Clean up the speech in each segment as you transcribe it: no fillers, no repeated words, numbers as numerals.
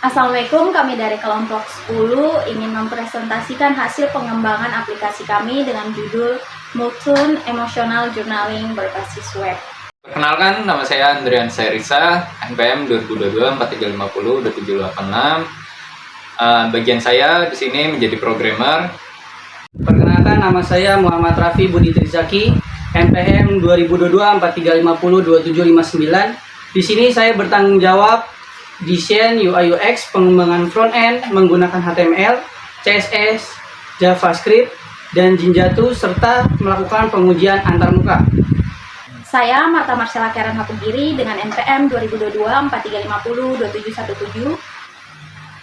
Assalamualaikum, kami dari kelompok 10 ingin mempresentasikan hasil pengembangan aplikasi kami dengan judul Muthun Emotional Journaling berbasis web. Perkenalkan, nama saya Andrian Sairisa, NPM 2022-4350-2786. Bagian saya di sini menjadi programmer. Perkenalkan, nama saya Muhammad Rafi Budi Trizaki, NPM 2022-4350-2759. Di sini saya bertanggung jawab desain UI UX pengembangan front end menggunakan HTML, CSS, JavaScript, dan Jinjatu serta melakukan pengujian antarmuka. Saya Marta Marcella Karen Hapugiri dengan NPM 2022-4350-2717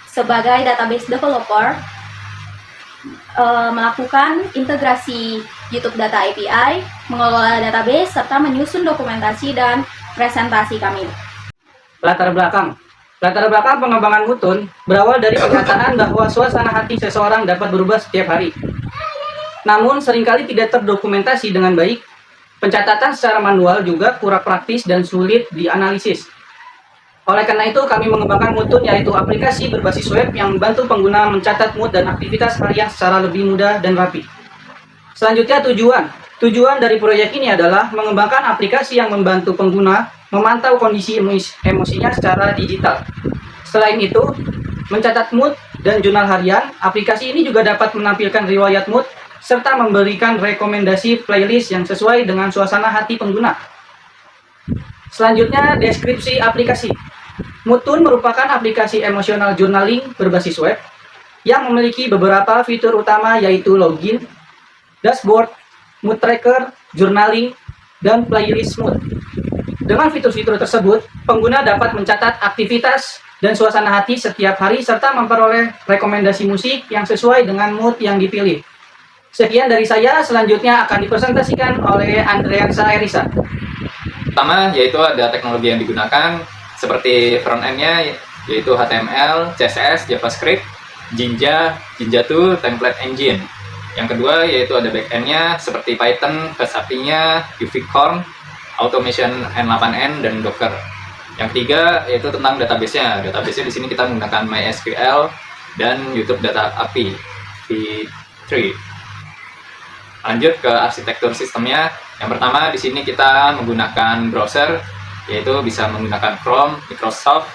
sebagai database developer melakukan integrasi YouTube Data API, mengelola database, serta menyusun dokumentasi dan presentasi kami. Latar belakang pengembangan Muthun berawal dari kenyataan bahwa suasana hati seseorang dapat berubah setiap hari. Namun seringkali tidak terdokumentasi dengan baik. Pencatatan secara manual juga kurang praktis dan sulit dianalisis. Oleh karena itu kami mengembangkan Muthun, yaitu aplikasi berbasis web yang membantu pengguna mencatat mood dan aktivitas harian secara lebih mudah dan rapi. Selanjutnya Tujuan dari proyek ini adalah mengembangkan aplikasi yang membantu pengguna memantau kondisi emosinya secara digital. Selain itu, mencatat mood dan jurnal harian, aplikasi ini juga dapat menampilkan riwayat mood serta memberikan rekomendasi playlist yang sesuai dengan suasana hati pengguna. Selanjutnya, deskripsi aplikasi. Muthun merupakan aplikasi emotional journaling berbasis web yang memiliki beberapa fitur utama, yaitu login, dashboard, mood tracker, journaling, dan playlist mood. Dengan fitur-fitur tersebut, pengguna dapat mencatat aktivitas dan suasana hati setiap hari serta memperoleh rekomendasi musik yang sesuai dengan mood yang dipilih. Sekian dari saya, selanjutnya akan dipresentasikan oleh Andrian Sairisa. Pertama, yaitu ada teknologi yang digunakan seperti front end-nya, yaitu HTML, CSS, JavaScript, Jinjatu, Template Engine. Yang kedua yaitu ada backend-nya seperti Python, Fast API-nya, UV-Form, Automation N8N, dan Docker. Yang ketiga yaitu tentang database-nya. Database-nya di sini kita menggunakan MySQL dan YouTube Data API v3. Lanjut ke arsitektur sistemnya. Yang pertama di sini kita menggunakan browser, yaitu bisa menggunakan Chrome, Microsoft,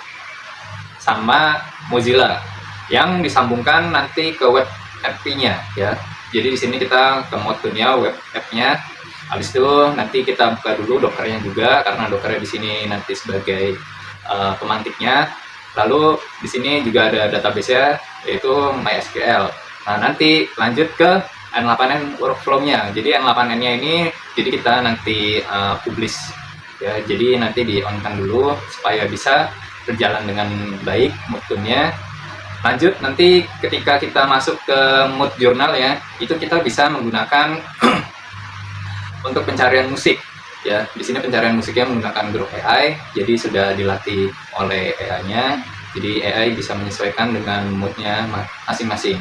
sama Mozilla yang disambungkan nanti ke web API-nya ya. Jadi di sini kita ke mode-nya web app-nya. Habis itu nanti kita buka dulu Docker-nya juga, karena Docker-nya di sini nanti sebagai pemantiknya. Lalu di sini juga ada database-nya, yaitu MySQL. Nah, nanti lanjut ke N8N workflow-nya. Jadi N8N-nya ini jadi kita nanti publish ya. Jadi nanti di-on-kan dulu supaya bisa berjalan dengan baik Muthun-nya. Lanjut nanti ketika kita masuk ke mood journal ya, itu kita bisa menggunakan untuk pencarian musik ya. Di sini pencarian musiknya menggunakan Grok AI, jadi sudah dilatih oleh AI-nya. Jadi AI bisa menyesuaikan dengan moodnya masing-masing.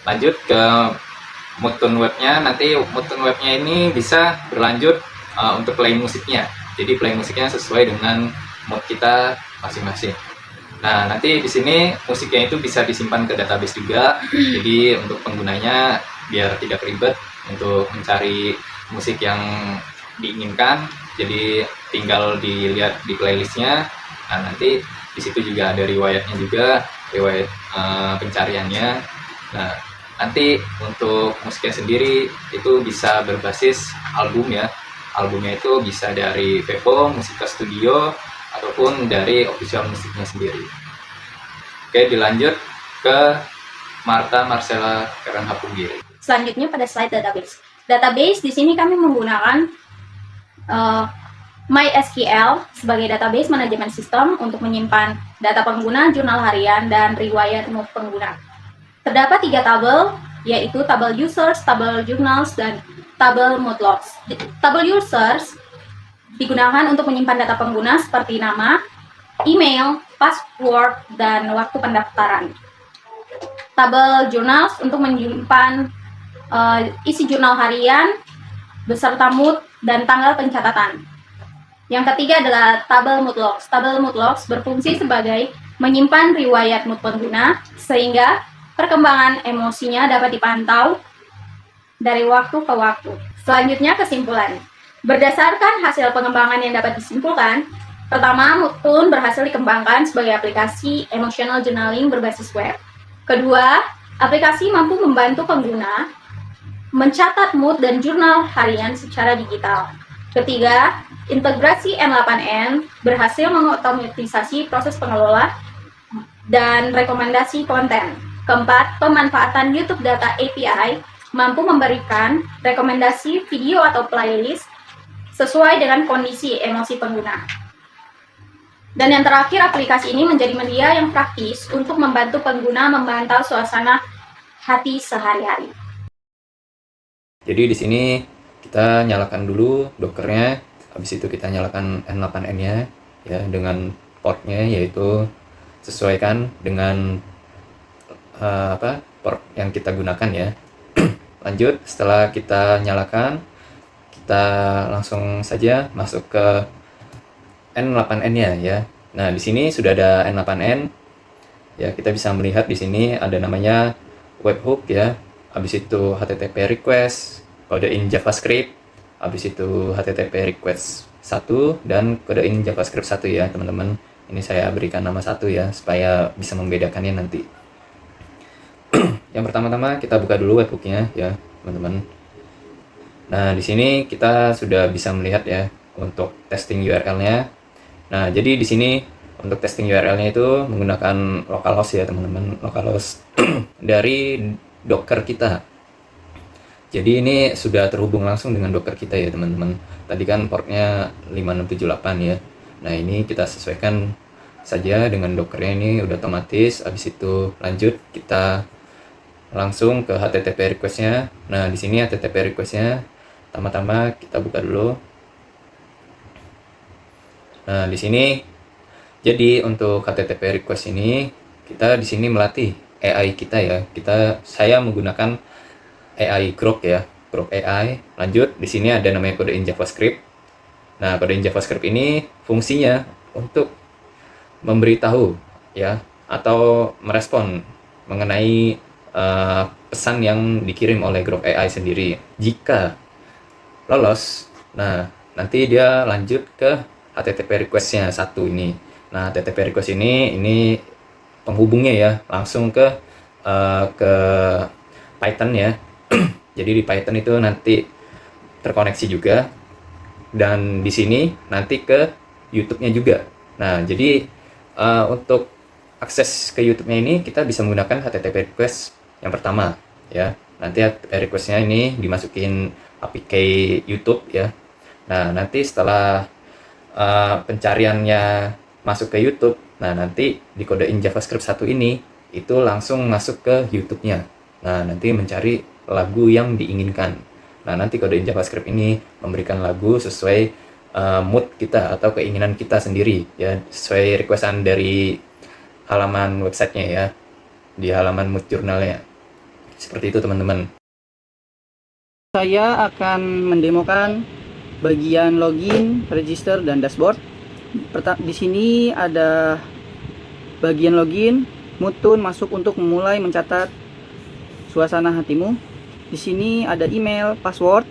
Lanjut ke Muthun webnya, nanti Muthun webnya ini bisa berlanjut untuk play musiknya. Jadi play musiknya sesuai dengan mood kita masing-masing. Nah, nanti di sini musiknya itu bisa disimpan ke database juga. Jadi untuk penggunanya biar tidak ribet untuk mencari musik yang diinginkan. Jadi tinggal dilihat di playlistnya. Nah, nanti di situ juga ada riwayatnya juga, riwayat pencariannya. Nah, nanti untuk musiknya sendiri itu bisa berbasis album ya. Albumnya itu bisa dari Vevo, Musika Studio, ataupun dari official musiknya sendiri. Oke, dilanjut ke Marta Marcella Karen Hapugiri. Selanjutnya pada slide database. Database di sini kami menggunakan MySQL sebagai database manajemen sistem untuk menyimpan data pengguna, jurnal harian, dan riwayat mood pengguna. Terdapat 3 tabel, yaitu tabel users, tabel journals, dan tabel mood logs. Tabel users digunakan untuk menyimpan data pengguna seperti nama, email, password, dan waktu pendaftaran. Tabel journals untuk menyimpan isi jurnal harian beserta mood dan tanggal pencatatan. Yang ketiga adalah tabel mood logs. Tabel mood logs berfungsi sebagai menyimpan riwayat mood pengguna sehingga perkembangan emosinya dapat dipantau dari waktu ke waktu. Selanjutnya, kesimpulan. Berdasarkan hasil pengembangan yang dapat disimpulkan, pertama, Moodtune berhasil dikembangkan sebagai aplikasi emotional journaling berbasis web. Kedua, aplikasi mampu membantu pengguna mencatat mood dan jurnal harian secara digital. Ketiga, integrasi N8N berhasil mengotomatisasi proses pengelola dan rekomendasi konten. Keempat, pemanfaatan YouTube Data API mampu memberikan rekomendasi video atau playlist sesuai dengan kondisi emosi pengguna. Dan yang terakhir, aplikasi ini menjadi media yang praktis untuk membantu pengguna memantau suasana hati sehari-hari. Jadi di sini kita nyalakan dulu Dockernya, habis itu kita nyalakan N8N-nya ya dengan portnya, yaitu sesuaikan dengan port yang kita gunakan ya. Lanjut, setelah kita nyalakan, kita langsung saja masuk ke N8N-nya ya. Nah, di sini sudah ada N8N. Ya, kita bisa melihat di sini ada namanya webhook ya. Habis itu HTTP request, codein JavaScript, habis itu HTTP request 1 dan codein JavaScript 1 ya, teman-teman. Ini saya berikan nama 1 ya supaya bisa membedakannya nanti. Yang pertama-tama kita buka dulu webhooknya ya, teman-teman. Nah, di sini kita sudah bisa melihat ya untuk testing URL-nya. Nah, jadi di sini untuk testing URL-nya itu menggunakan localhost ya, teman-teman. Localhost dari Docker kita. Jadi ini sudah terhubung langsung dengan Docker kita ya, teman-teman. Tadi kan portnya 5678 ya. Nah, ini kita sesuaikan saja dengan Dockernya, ini udah otomatis. Habis itu lanjut kita langsung ke HTTP request-nya. Nah, di sini HTTP request-nya pertama-tama kita buka dulu. Nah, di sini jadi untuk HTTP request ini kita di sini melatih AI kita ya. Saya menggunakan AI Grok ya, Grok AI. Lanjut, di sini ada namanya codein JavaScript. Nah, codein JavaScript ini fungsinya untuk memberitahu ya atau merespon mengenai pesan yang dikirim oleh Grok AI sendiri. Jika lolos, nah nanti dia lanjut ke HTTP request-nya 1 ini. Nah, HTTP request ini penghubungnya ya langsung ke Python ya. Jadi di Python itu nanti terkoneksi juga, dan di sini nanti ke YouTube-nya juga. Nah, jadi untuk akses ke YouTube-nya ini kita bisa menggunakan HTTP request yang pertama ya. Nanti HTTP request-nya ini dimasukin APK YouTube ya. Nah, nanti setelah pencariannya masuk ke YouTube, nah nanti dikodein JavaScript 1 ini itu langsung masuk ke YouTube-nya. Nah, nanti mencari lagu yang diinginkan. Nah, nanti kodein JavaScript ini memberikan lagu sesuai mood kita atau keinginan kita sendiri ya, sesuai requestan dari halaman websitenya ya, di halaman mood journalnya. Seperti itu, teman-teman. Saya akan mendemokan bagian login, register, dan dashboard. Di sini ada bagian login. Moodtune masuk untuk memulai mencatat suasana hatimu. Di sini ada email, password.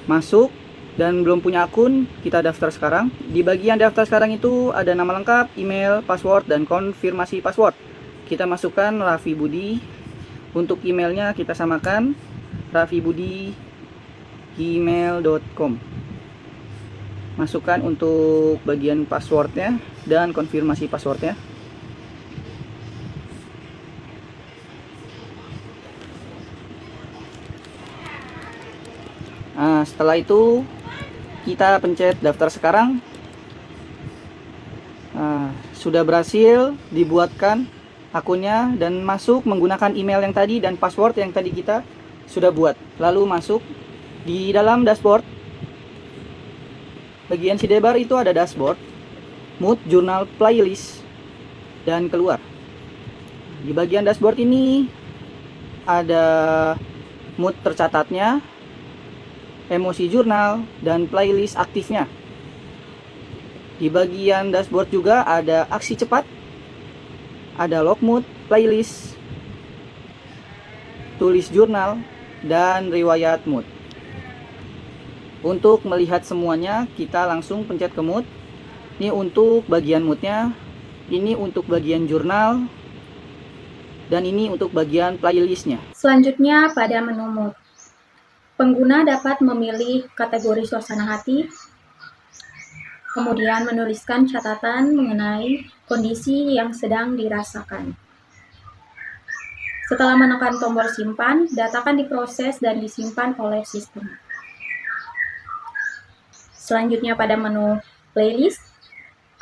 Masuk, dan belum punya akun, kita daftar sekarang. Di bagian daftar sekarang itu ada nama lengkap, email, password, dan konfirmasi password. Kita masukkan Raffi Budi. Untuk emailnya kita samakan raffibudi@gmail.com. Masukkan untuk bagian passwordnya dan konfirmasi passwordnya. Nah, setelah itu kita pencet daftar sekarang. Nah, sudah berhasil dibuatkan akunnya dan masuk menggunakan email yang tadi dan password yang tadi kita sudah buat. Lalu masuk di dalam dashboard. Bagian sidebar itu ada dashboard, mood, jurnal, playlist, dan keluar. Di bagian dashboard ini ada mood tercatatnya, emosi jurnal, dan playlist aktifnya. Di bagian dashboard juga ada aksi cepat, ada log mood, playlist, tulis jurnal, dan riwayat mood. Untuk melihat semuanya, kita langsung pencet ke mood. Ini untuk bagian moodnya, ini untuk bagian jurnal, dan ini untuk bagian playlistnya. Selanjutnya pada menu mood. Pengguna dapat memilih kategori suasana hati, kemudian menuliskan catatan mengenai kondisi yang sedang dirasakan. Setelah menekan tombol simpan, data akan diproses dan disimpan oleh sistem. Selanjutnya pada menu playlist,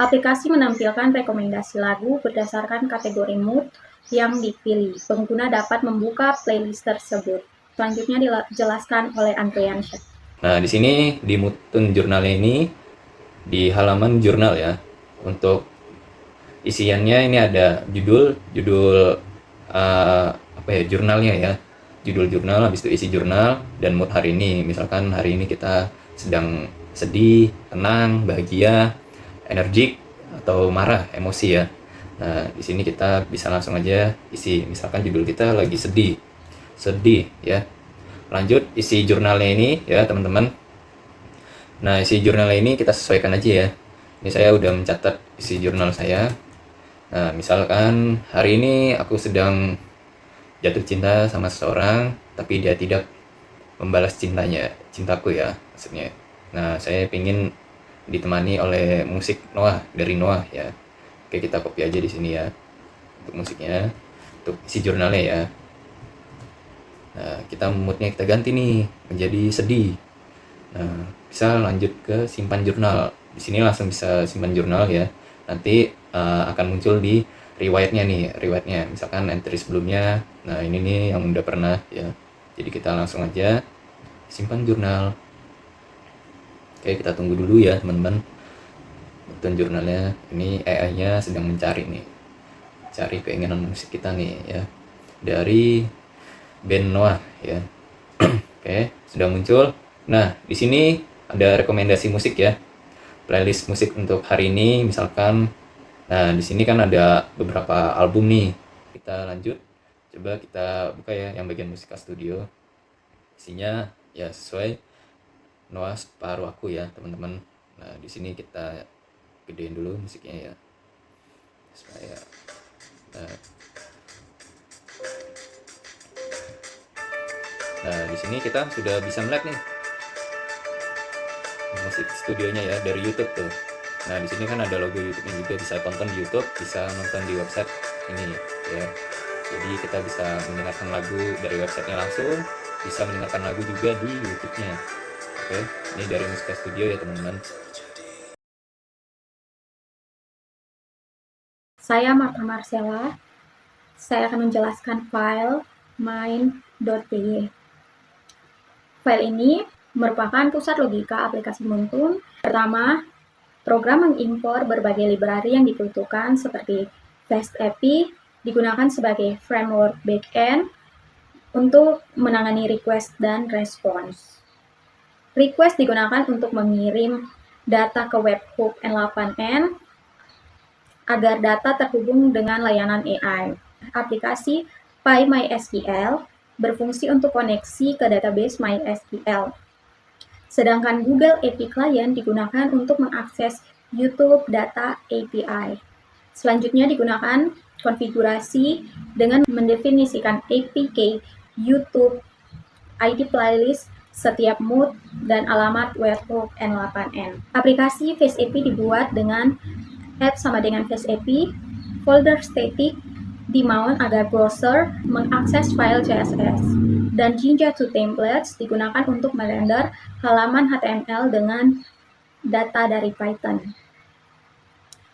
aplikasi menampilkan rekomendasi lagu berdasarkan kategori mood yang dipilih. Pengguna dapat membuka playlist tersebut. Selanjutnya dijelaskan oleh Andriansyah. Nah, di sini di Mutun jurnalnya ini di halaman jurnal ya. Untuk isiannya ini ada judul jurnalnya ya. Judul jurnal, habis itu isi jurnal dan mood hari ini. Misalkan hari ini kita sedang sedih, tenang, bahagia, energik atau marah, emosi ya. Nah, di sini kita bisa langsung aja isi. Misalkan judul kita lagi sedih ya. Lanjut isi jurnalnya ini ya teman-teman. Nah, isi jurnalnya ini kita sesuaikan aja ya. Ini saya udah mencatat isi jurnal saya. Nah, misalkan hari ini aku sedang jatuh cinta sama seseorang tapi dia tidak membalas cintaku ya maksudnya. Nah, saya ingin ditemani oleh musik dari Noah ya. Oke, kita copy aja di sini ya untuk musiknya, untuk isi jurnalnya ya. Nah, moodnya kita ganti nih menjadi sedih. Nah, bisa lanjut ke simpan jurnal. Di sini langsung bisa simpan jurnal ya. Nanti akan muncul di riwayatnya. Misalkan entry sebelumnya. Nah, ini nih yang udah pernah ya. Jadi kita langsung aja simpan jurnal. Oke, kita tunggu dulu ya teman-teman. Mutun jurnalnya ini AI-nya sedang mencari nih. Cari keinginan musik kita nih ya. Dari band Noah ya. Oke, sudah muncul. Nah, di sini ada rekomendasi musik ya. Playlist musik untuk hari ini misalkan. Nah, di sini kan ada beberapa album nih. Kita lanjut. Coba kita buka ya yang bagian musik studio. Isinya ya sesuai Noah Separuh Aku ya, teman-teman. Nah, di sini kita gedein dulu musiknya ya. Supaya Nah, di sini kita sudah bisa melihat nih musik studionya ya dari YouTube tuh. Nah, di sini kan ada logo YouTube-nya juga, bisa tonton di YouTube, bisa nonton di website ini ya. Jadi kita bisa mendengarkan lagu dari websitenya langsung, bisa mendengarkan lagu juga di YouTube-nya. Oke, ini dari Musika Studio ya teman-teman. Saya Marta Marcella. Saya akan menjelaskan file main.py. File ini merupakan pusat logika aplikasi Mutun. Pertama, program mengimpor berbagai library yang dibutuhkan seperti FastAPI digunakan sebagai framework backend untuk menangani request dan response. Request digunakan untuk mengirim data ke webhook N8N agar data terhubung dengan layanan AI. Aplikasi PyMySQL berfungsi untuk koneksi ke database MySQL. Sedangkan Google API Client digunakan untuk mengakses YouTube Data API. Selanjutnya digunakan konfigurasi dengan mendefinisikan APK YouTube ID playlist setiap mood dan alamat webhook N8N. Aplikasi FastAPI dibuat dengan add sama dengan FastAPI, folder static dimount agar browser mengakses file CSS, dan Jinja to templates digunakan untuk merender halaman HTML dengan data dari Python.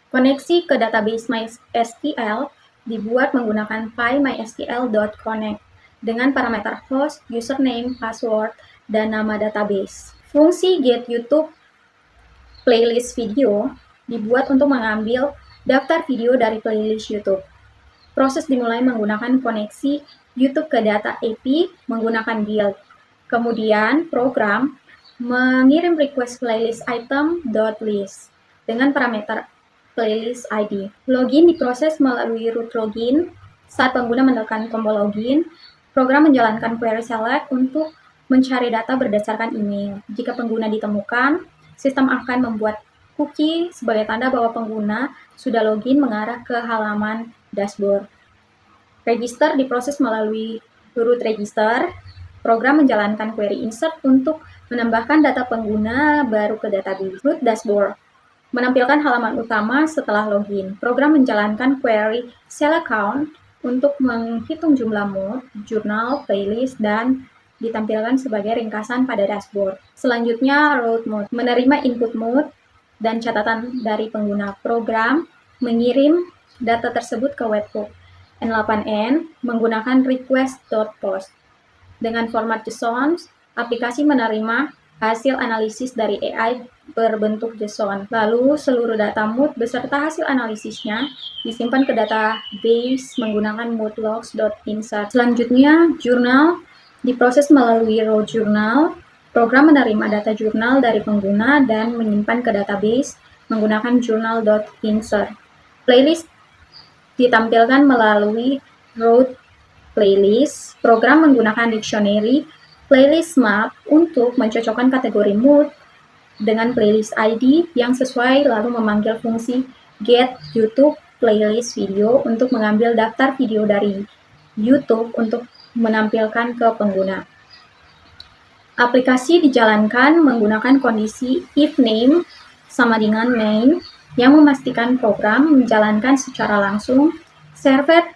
Koneksi ke database MySQL dibuat menggunakan pymysql.connect dengan parameter host, username, password, dan nama database. Fungsi get YouTube playlist video dibuat untuk mengambil daftar video dari playlist YouTube. Proses dimulai menggunakan koneksi YouTube ke data API menggunakan build. Kemudian program mengirim request playlist item.list. dengan parameter playlist ID. Login diproses melalui root login. Saat pengguna menekan tombol login, program menjalankan query select untuk mencari data berdasarkan email. Jika pengguna ditemukan, sistem akan membuat cookie sebagai tanda bahwa pengguna sudah login mengarah ke halaman dashboard. Register diproses melalui root register. Program menjalankan query insert untuk menambahkan data pengguna baru ke database. Root dashboard menampilkan halaman utama setelah login. Program menjalankan query select count untuk menghitung jumlah mood, jurnal, playlist, dan ditampilkan sebagai ringkasan pada dashboard. Selanjutnya, route mode menerima input mood dan catatan dari pengguna. Program mengirim data tersebut ke webhook. N8N menggunakan request.post. Dengan format JSON, aplikasi menerima hasil analisis dari AI berbentuk JSON. Lalu seluruh data mood beserta hasil analisisnya disimpan ke database menggunakan moodlogs.insert. Selanjutnya, jurnal diproses melalui row jurnal. Program menerima data jurnal dari pengguna dan menyimpan ke database menggunakan journal.insert. Playlist ditampilkan melalui row playlist. Program menggunakan dictionary playlist map untuk mencocokkan kategori mood dengan playlist ID yang sesuai, lalu memanggil fungsi get YouTube playlist video untuk mengambil daftar video dari YouTube untuk menampilkan ke pengguna. Aplikasi dijalankan menggunakan kondisi if name sama dengan main yang memastikan program menjalankan secara langsung. Server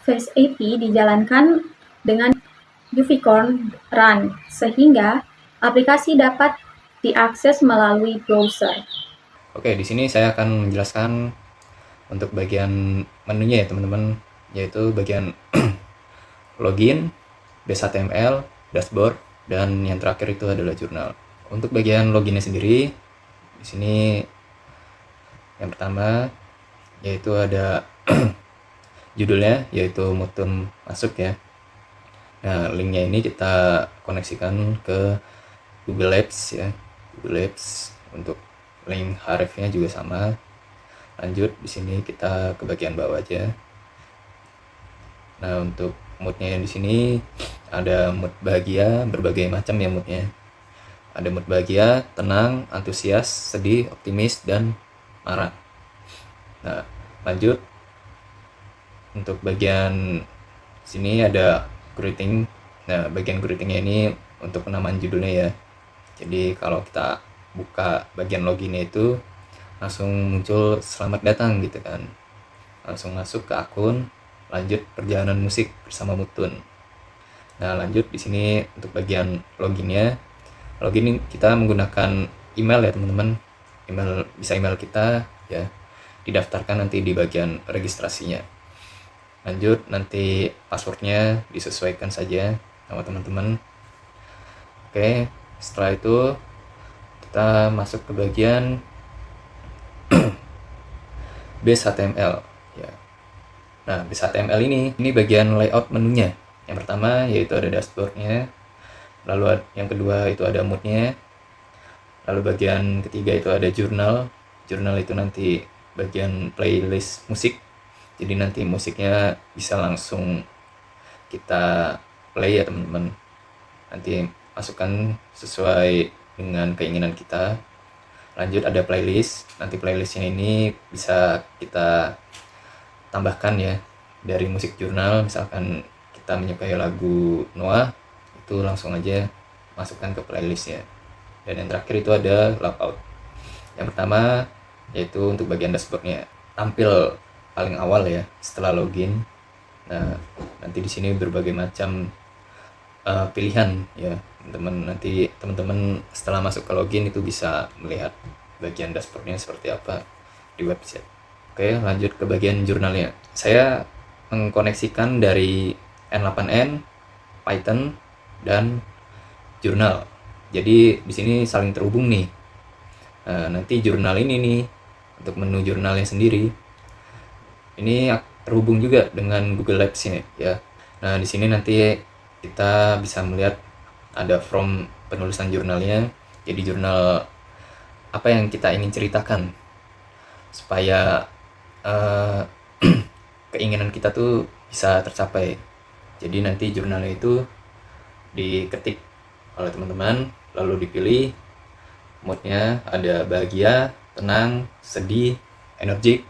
Face API dijalankan dengan UVcorn run sehingga aplikasi dapat diakses melalui browser. Oke, di sini saya akan menjelaskan untuk bagian menunya ya teman-teman, yaitu bagian login, base HTML, dashboard, dan yang terakhir itu adalah jurnal. Untuk bagian loginnya sendiri, di sini yang pertama yaitu ada judulnya yaitu Mutun masuk ya. Nah, linknya ini kita koneksikan ke Google Apps ya. Google Apps untuk link href-nya juga sama. Lanjut di sini kita ke bagian bawah aja. Nah, untuk moodnya di sini ada mood bahagia, berbagai macam ya moodnya. Ada mood bahagia, tenang, antusias, sedih, optimis, dan marah. Nah, lanjut untuk bagian sini ada greeting. Nah, bagian greetingnya ini untuk penamaan judulnya ya. Jadi kalau kita buka bagian loginnya itu langsung muncul selamat datang gitu kan. Langsung masuk ke akun, lanjut perjalanan musik bersama Mutun. Nah, lanjut di sini untuk bagian loginnya. Login kita menggunakan email ya teman-teman. Bisa email kita ya. Didaftarkan nanti di bagian registrasinya. Lanjut nanti passwordnya disesuaikan saja sama teman-teman. Oke, setelah itu kita masuk ke bagian base HTML ya. Nah, base HTML ini bagian layout menunya. Yang pertama yaitu ada dashboardnya, lalu yang kedua itu ada moodnya, lalu bagian ketiga itu ada jurnal. Jurnal itu nanti bagian playlist musik, jadi nanti musiknya bisa langsung kita play ya teman-teman. Nanti masukkan sesuai dengan keinginan kita. Lanjut ada playlist, nanti playlistnya ini bisa kita tambahkan ya dari musik jurnal. Misalkan kita menyukai lagu Noah, itu langsung aja masukkan ke playlistnya. Dan yang terakhir itu ada logout. Yang pertama yaitu untuk bagian dashboardnya, tampil paling awal ya setelah login. Nah, nanti di sini berbagai macam pilihan ya teman-teman. Nanti teman-teman setelah masuk ke login itu bisa melihat bagian dashboardnya seperti apa di website. Oke, lanjut ke bagian jurnalnya. Saya mengkoneksikan dari N8N, Python, dan jurnal. Jadi di sini saling terhubung nih. Nah, nanti jurnal ini nih untuk menu jurnalnya sendiri ini terhubung juga dengan Google Apps-nya ya. Nah, di sini nanti kita bisa melihat ada from penulisan jurnalnya. Jadi jurnal apa yang kita ingin ceritakan supaya eh, keinginan kita tuh bisa tercapai. Jadi nanti jurnalnya itu diketik oleh teman-teman, lalu dipilih moodnya, ada bahagia, tenang, sedih, energik,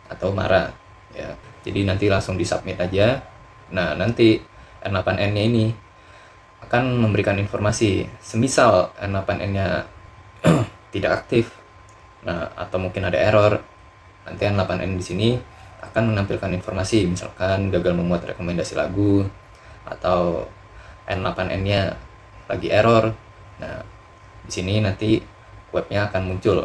atau marah ya. Jadi nanti langsung disubmit aja. Nah, nanti N8N-nya ini akan memberikan informasi. Semisal N8N-nya tidak aktif, nah atau mungkin ada error, nanti N8N di sini akan menampilkan informasi, misalkan gagal memuat rekomendasi lagu atau N8N-nya lagi error. Nah, di sini nanti webnya akan muncul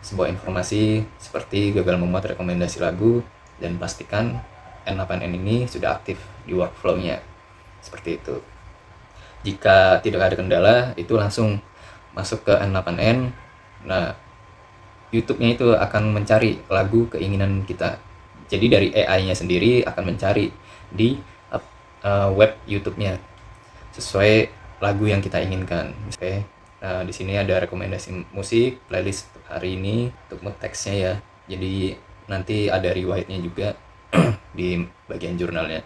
sebuah informasi seperti gagal memuat rekomendasi lagu dan pastikan N8N ini sudah aktif di workflow-nya. Seperti itu. Jika tidak ada kendala, itu langsung masuk ke N8N. Nah, YouTube-nya itu akan mencari lagu keinginan kita. Jadi dari AI-nya sendiri akan mencari di web YouTube-nya sesuai lagu yang kita inginkan. Oke. Nah, di sini ada rekomendasi musik, playlist untuk hari ini, untuk mood text-nya ya. Jadi nanti ada riwayatnya juga di bagian jurnalnya.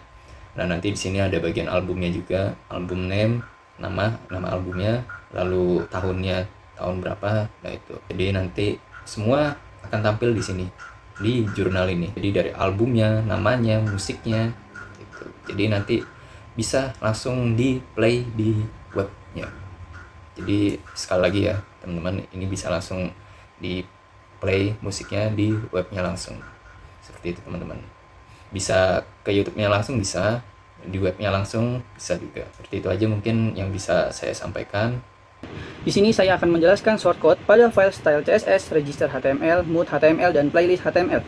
Nah, nanti di sini ada bagian albumnya juga, album name, nama albumnya, lalu tahunnya, tahun berapa. Nah, itu. Jadi nanti semua akan tampil di sini di jurnal ini. Jadi dari albumnya, namanya, musiknya gitu. Jadi nanti bisa langsung di play di webnya. Jadi sekali lagi ya teman-teman, ini bisa langsung di play musiknya di webnya langsung. Seperti itu teman-teman. Bisa ke YouTube-nya langsung, bisa di webnya langsung, bisa juga. Seperti itu aja mungkin yang bisa saya sampaikan. Di sini saya akan menjelaskan shortcode pada file style CSS, register HTML, mood HTML, dan playlist HTML.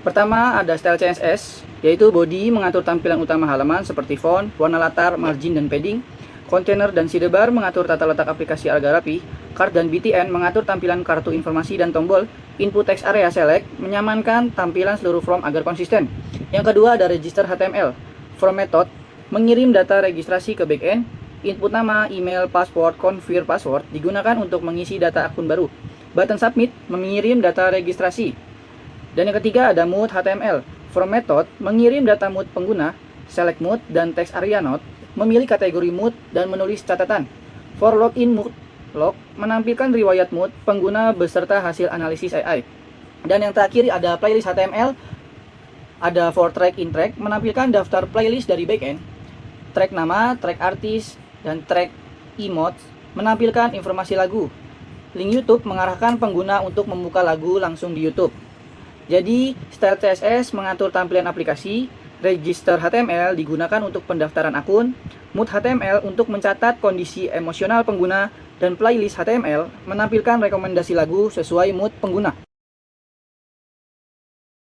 Pertama ada style CSS, yaitu body mengatur tampilan utama halaman seperti font, warna latar, margin, dan padding. Container dan sidebar mengatur tata letak aplikasi agar rapi. Card dan btn mengatur tampilan kartu informasi dan tombol. Input text area select menyamankan tampilan seluruh form agar konsisten. Yang kedua ada register HTML. From method mengirim data registrasi ke backend. Input nama, email, password, confirm password digunakan untuk mengisi data akun baru. Button submit mengirim data registrasi. Dan yang ketiga ada mood HTML. From method mengirim data mood pengguna, select mood dan text area note, memilih kategori mood dan menulis catatan. For login mood log menampilkan riwayat mood pengguna beserta hasil analisis AI. Dan yang terakhir ada playlist HTML. Ada for track in track menampilkan daftar playlist dari backend. Track nama, track artis, dan track emotes menampilkan informasi lagu. Link YouTube mengarahkan pengguna untuk membuka lagu langsung di YouTube. Jadi, style CSS mengatur tampilan aplikasi, register HTML digunakan untuk pendaftaran akun, mood HTML untuk mencatat kondisi emosional pengguna, dan playlist HTML menampilkan rekomendasi lagu sesuai mood pengguna.